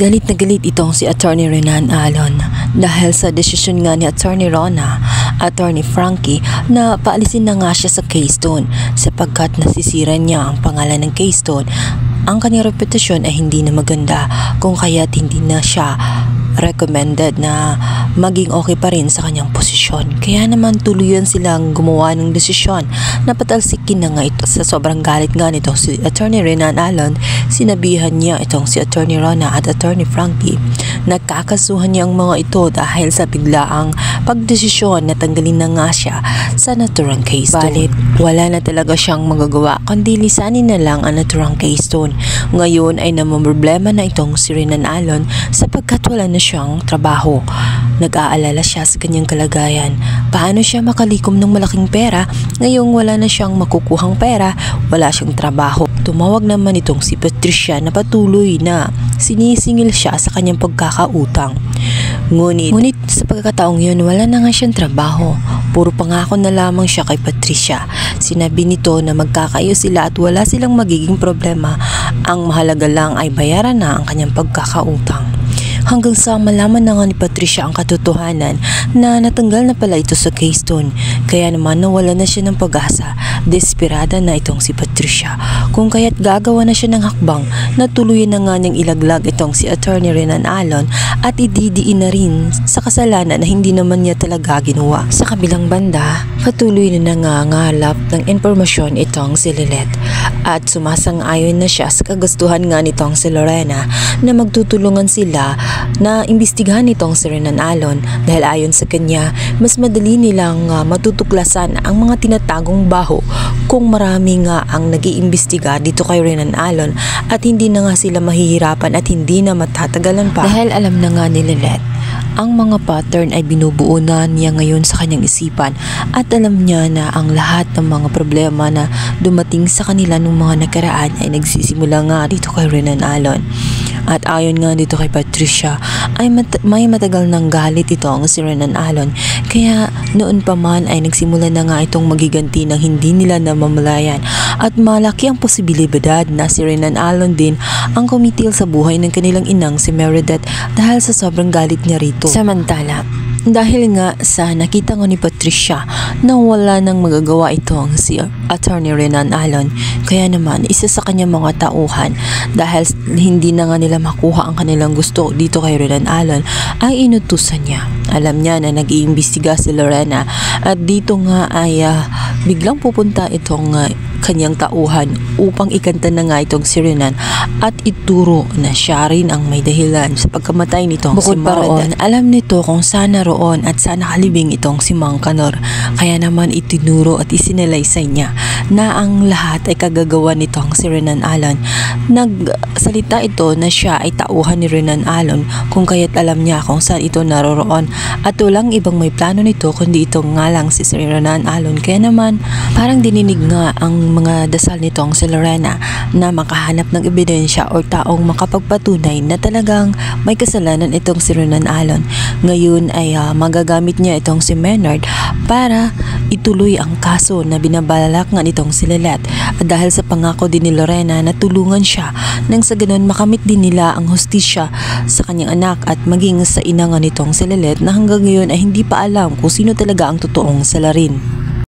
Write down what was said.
Galit na galit itong si Attorney Renan Alon dahil sa desisyon nga ni Attorney Rona, Attorney Frankie na paalisin na nga siya sa Keystone sapagkat nasisira niya ang pangalan ng Keystone. Ang kanyang reputasyon ay hindi na maganda kung kaya't hindi na siya recommended na maging okay pa rin sa kanyang posisyon. Kaya naman tuluyan silang gumawa ng desisyon na patalsikin na nga ito. Sa sobrang galit nga nito si Attorney Renan Alon, sinabihan niya itong si Attorney Rona at Attorney Frankie. Nagkakasuhan niya ang mga ito dahil sa biglaang pagdesisyon na tanggalin na nga siya sa naturang Keystone. Balit wala na talaga siyang magagawa kundi lisanin na lang ang naturang Keystone. Ngayon ay namumroblema na itong si Renan Alon sapagkat wala na siyang trabaho. Nag-aalala siya sa kanyang kalagayan. Paano siya makalikom ng malaking pera ngayong wala na siyang makukuhang pera, wala siyang trabaho. Tumawag naman itong si Patricia na patuloy na sinisingil siya sa kanyang pagkakautang. Ngunit sa pagkakataong yun, wala na nga siyang trabaho. Puro pangako na lamang siya kay Patricia. Sinabi nito na magkakaayos sila at wala silang magiging problema. Ang mahalaga lang ay bayaran na ang kanyang pagkakautang. Hanggang sa malaman na nga ni Patricia ang katotohanan na natanggal na pala ito sa Keystone. Kaya naman nawala na siya ng pag-asa. Desperada na itong si Patricia. Kung kaya't gagawa na siya ng hakbang na tuluyan na nga niyang ilaglag itong si Attorney Renan Alon at ididiin na rin sa kasalanan na hindi naman niya talaga ginawa. Sa kabilang banda, patuloy na nangangalap ng impormasyon itong si Lilet at sumasang-ayon na siya sa kagustuhan nga nitong si Lorena na magtutulungan sila na imbestigahan nitong si Renan Alon dahil ayon sa kanya, mas madali nilang matutuklasan ang mga tinatagong baho kung marami nga ang nag-iimbestiga dito kay Renan Alon at hindi na nga sila mahihirapan at hindi na matatagalan pa. Dahil alam na nga ni Lilet, ang mga pattern ay binubuo na niya ngayon sa kanyang isipan at alam niya na ang lahat ng mga problema na dumating sa kanila nung mga nakaraan ay nagsisimula nga dito kay Renan Alon. At ayon nga dito kay Patricia ay may matagal ng galit itong si Renan Alon, kaya noon pa man ay nagsimula na nga itong magiganti ng hindi nila namamalayan at malaki ang posibilidad na si Renan Alon din ang kumitil sa buhay ng kanilang inang si Meredith dahil sa sobrang galit niya rito. Samantala, dahil nga sa nakita nga ni Patricia na wala nang magagawa itong si Attorney Renan Alon, kaya naman isa sa kanyang mga tauhan dahil hindi na nga nila makuha ang kanilang gusto dito kay Renan Alon ay inutusan niya. Alam niya na nag-iimbestiga si Lorena at dito nga ay biglang pupunta itong kanyang tauhan upang ikanta na nga itong si Renan at ituro na siya rin ang may dahilan sa pagkamatay nitong si Meredith. Bukod pa roon, alam nito kung saan naroon at saan nakalibing itong si Mang Kanor. Kaya naman itinuro at isinalaysay niya na ang lahat ay kagagawa nitong si Renan Alon. Nagsalita ito na siya ay tauhan ni Renan Alon kung kaya't alam niya kung saan ito naroroon at walang ibang may plano nito kundi ito nga lang si Renan Alon. Kaya naman parang dininig nga ang mga dasal nitong si Lorena na makahanap ng ebidensya o taong makapagpatunay na talagang may kasalanan itong si Renan Alon. Ngayon ay magagamit niya itong si Maynard para ituloy ang kaso na binabalak nga nitong si Lilet. At dahil sa pangako din ni Lorena na tulungan siya nang sa ganun makamit din nila ang hustisya sa kanyang anak at maging sa ina nga nitong si Lilet na hanggang ngayon ay hindi pa alam kung sino talaga ang totoong salarin.